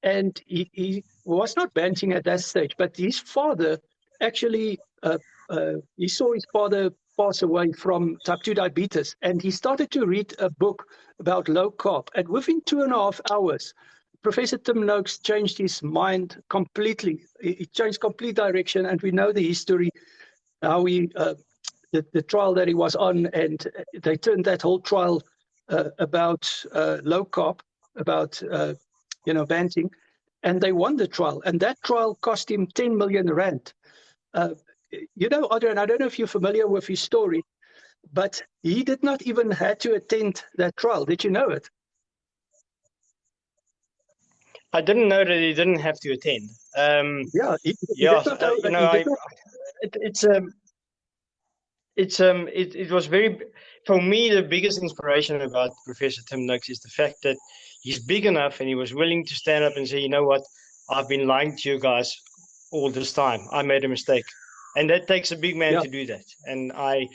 Speaker 1: And he was not benching at that stage, but his father actually he saw his father pass away from type 2 diabetes, and he started to read a book about low carb. And within 2.5 hours, Professor Tim Noakes changed his mind completely. He changed complete direction, and we know the history, how he, the trial that he was on, and they turned that whole trial about low carb, about banting, and they won the trial. And that trial cost him 10 million rand. Adriaan, I don't know if you're familiar with his story, but he did not even have to attend that trial. Did you know it?
Speaker 2: I didn't know that he didn't have to attend.
Speaker 1: Yeah, he
Speaker 2: Yeah,
Speaker 1: did not,
Speaker 2: it was very, for me, the biggest inspiration about Professor Tim Noakes is the fact that he's big enough and he was willing to stand up and say, you know what, I've been lying to you guys all this time. I made a mistake. And that takes a big man
Speaker 1: yeah.
Speaker 2: to do that. And I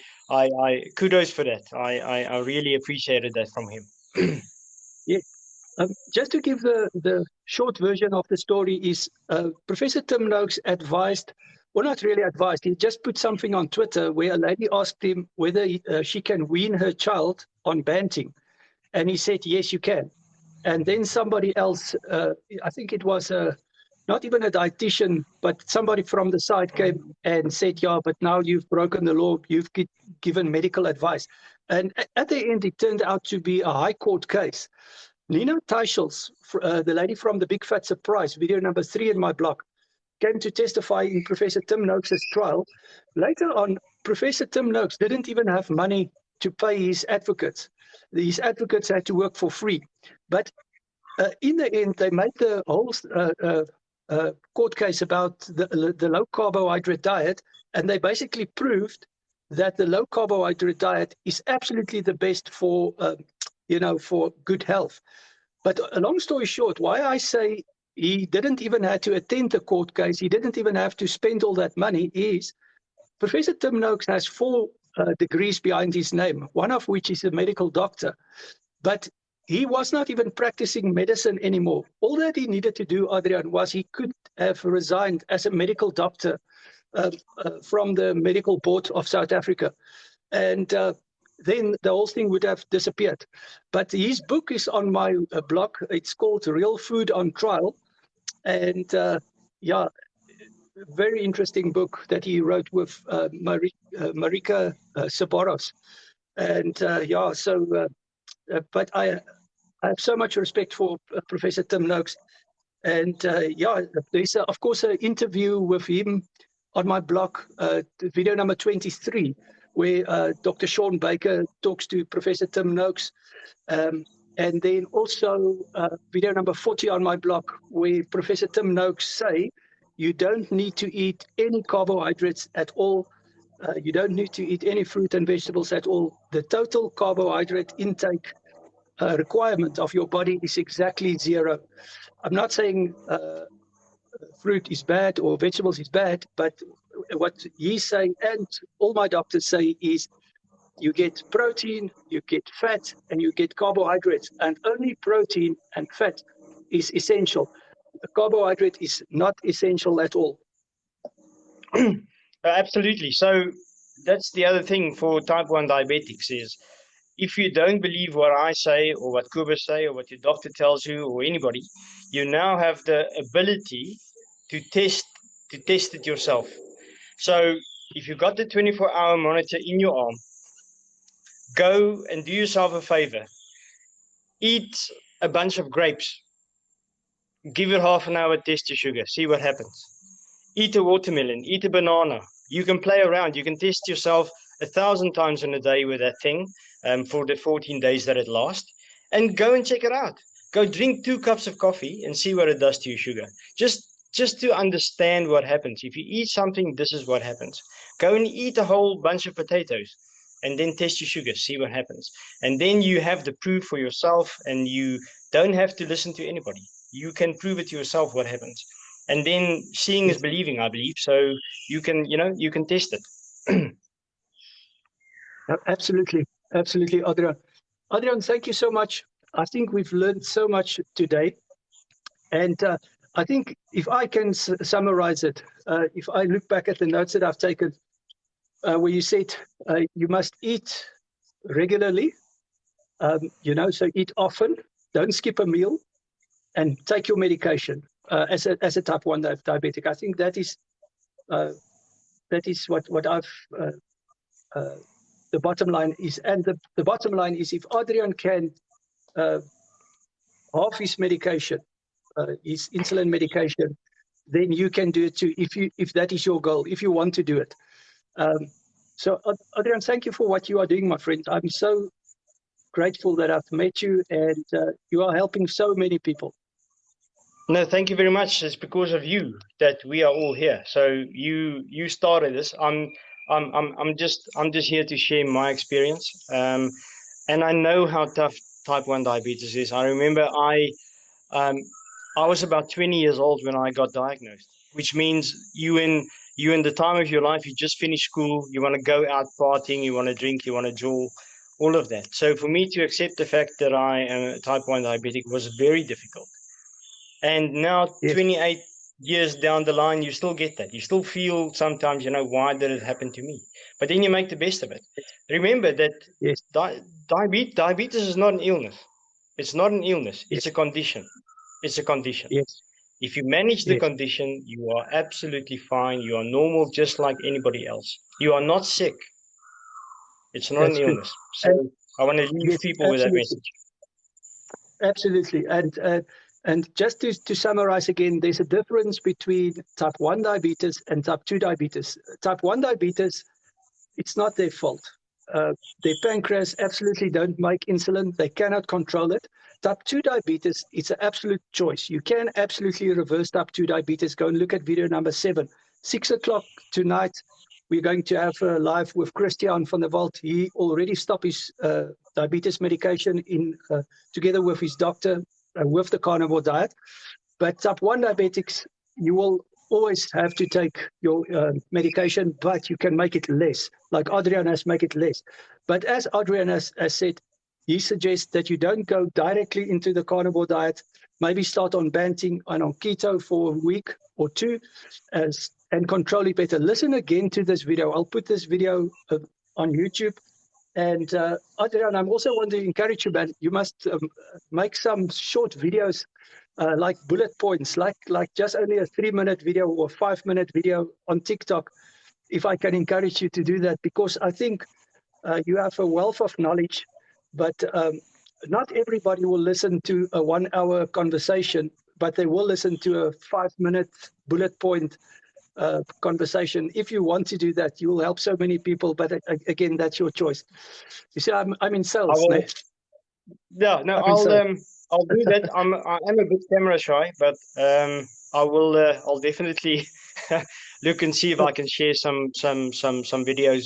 Speaker 2: kudos for that. I really appreciated that from him.
Speaker 1: Yeah. Just to give the short version of the story is Professor Tim Noakes advised, well, not really advised, he just put something on Twitter where a lady asked him whether she can wean her child on banting. And he said, yes, you can. And then somebody else, I think it was not even a dietitian, but somebody from the side came and said, yeah, but now you've broken the law, you've given medical advice. And at the end, it turned out to be a high court case. Nina Teichels, the lady from the Big Fat Surprise, video number 3 in my blog, came to testify in Professor Tim Noakes' trial. Later on, Professor Tim Noakes didn't even have money to pay his advocates. These advocates had to work for free. But in the end, they made the whole court case about the low carbohydrate diet, and they basically proved that the low carbohydrate diet is absolutely the best for for good health. But a long story short, why I say he didn't even have to attend the court case, he didn't even have to spend all that money, is Professor Tim Noakes has 4 degrees behind his name, one of which is a medical doctor. But he was not even practicing medicine anymore. All that he needed to do, Adriaan, was he could have resigned as a medical doctor from the Medical Board of South Africa. And then the whole thing would have disappeared. But his book is on my blog. It's called Real Food on Trial. And very interesting book that he wrote with Marika Saboros. And but I have so much respect for Professor Tim Noakes. And there's, of course, an interview with him on my blog, video number 23, where Dr. Sean Baker talks to Professor Tim Noakes. And then also video number 40 on my blog, where Professor Tim Noakes say, you don't need to eat any carbohydrates at all. You don't need to eat any fruit and vegetables at all. The total carbohydrate intake requirement of your body is exactly 0. I'm not saying fruit is bad or vegetables is bad, but what he's saying and all my doctors say is you get protein, you get fat, and you get carbohydrates, and only protein and fat is essential. The carbohydrate is not essential at all.
Speaker 2: Absolutely. So that's the other thing for type 1 diabetics is if you don't believe what I say or what Kuba say or what your doctor tells you or anybody, you now have the ability to test it yourself. So if you've got the 24-hour monitor in your arm, go and do yourself a favor. Eat a bunch of grapes. Give it half an hour, test your sugar, see what happens. Eat a watermelon, eat a banana. You can play around. You can test yourself 1,000 times in a day with that thing for the 14 days that it lasts. And go and check it out. Go drink 2 cups of coffee and see what it does to your sugar. Just to understand what happens. If you eat something, this is what happens. Go and eat a whole bunch of potatoes and then test your sugar, see what happens. And then you have the proof for yourself and you don't have to listen to anybody. You can prove it to yourself what happens. And then seeing is believing, I believe. So you can test it.
Speaker 1: Absolutely, Adriaan. Adriaan, thank you so much. I think we've learned so much today. And I think if I can summarize it, if I look back at the notes that I've taken, where you said you must eat regularly, so eat often, don't skip a meal, and take your medication as a type 1 diabetic. I think that is what I've the bottom line is. And the bottom line is, if Adriaan can half his medication, his insulin medication, then you can do it too, if that is your goal, if you want to do it. So Adriaan, thank you for what you are doing, my friend. I'm so grateful that I've met you, and you are helping so many people.
Speaker 2: No, thank you very much. It's because of you that we are all here. So you started this. I'm just here to share my experience. And I know how tough type 1 diabetes is. I remember I was about 20 years old when I got diagnosed, which means you in the time of your life, you just finished school, you want to go out partying, you want to drink, you want to jaw, all of that. So for me to accept the fact that I am a type 1 diabetic was very difficult. And now,
Speaker 1: Yes.
Speaker 2: 28 years down the line, you still get that. You still feel sometimes, why did it happen to me? But then you make the best of it. Remember that
Speaker 1: Yes.
Speaker 2: Diabetes is not an illness. It's not an illness.
Speaker 1: Yes.
Speaker 2: It's a condition. It's a condition.
Speaker 1: Yes.
Speaker 2: If you manage the
Speaker 1: Yes.
Speaker 2: condition, you are absolutely fine. You are normal, just like anybody else. You are not sick. It's not
Speaker 1: That's
Speaker 2: an
Speaker 1: good.
Speaker 2: illness. So I want to leave people with that message.
Speaker 1: Absolutely. And just to summarize again, there's a difference between type 1 diabetes and type 2 diabetes. Type 1 diabetes, it's not their fault. Their pancreas absolutely don't make insulin. They cannot control it. Type 2 diabetes, it's an absolute choice. You can absolutely reverse type 2 diabetes. Go and look at video number 7. 6 o'clock tonight, we're going to have a live with Christian van der Walt. He already stopped his diabetes medication together with his doctor with the carnivore diet. But type 1 diabetics, you will always have to take your medication, but you can make it less, like Adriaan has made it less. But as Adriaan has said, he suggests that you don't go directly into the carnivore diet. Maybe start on Banting and on keto for a week or two and control it better. Listen again to this video. I'll put this video on YouTube. And Adriaan, I'm also want to encourage you, man. You must make some short videos, like bullet points, like just only a 3-minute video or 5-minute video on TikTok. If I can encourage you to do that, because I think you have a wealth of knowledge, but not everybody will listen to a 1-hour conversation, but they will listen to a 5-minute bullet point conversation. If you want to do that, you will help so many people. But again, that's your choice. You see, I'm in sales.
Speaker 2: Yeah, no, I'll do that. I am a bit camera shy, but I'll definitely look and see if I can share some videos,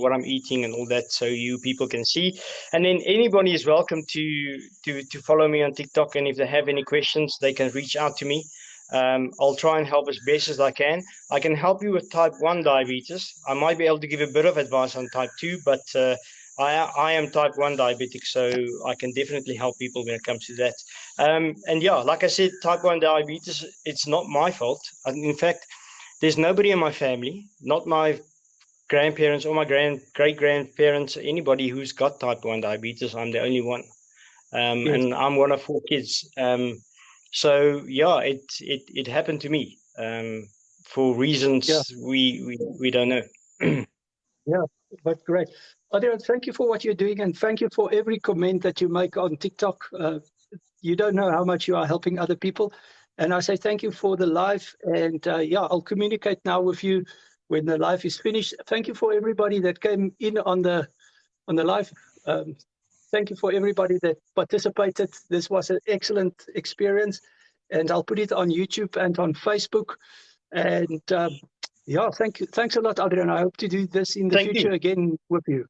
Speaker 2: what I'm eating and all that, so you people can see. And then anybody is welcome to follow me on TikTok, and if they have any questions, they can reach out to me. I'll try and help as best as I can. I can help you with type 1 diabetes. I might be able to give a bit of advice on type 2, but I am type 1 diabetic, so I can definitely help people when it comes to that. And yeah, like I said, type 1 diabetes, it's not my fault. In fact, there's nobody in my family, not my grandparents or my great-grandparents, anybody who's got type 1 diabetes. I'm the only one. Yes. And I'm one of 4 kids. So yeah, it happened to me for reasons we don't know.
Speaker 1: Yeah, but great. Adriaan, thank you for what you're doing, and thank you for every comment that you make on TikTok. You don't know how much you are helping other people. And I say thank you for the live, and I'll communicate now with you when the live is finished. Thank you for everybody that came in on the live. Thank you for everybody that participated. This was an excellent experience, and I'll put it on YouTube and on Facebook. And thank you. Thanks a lot, Adriaan. I hope to do this in the future again with you.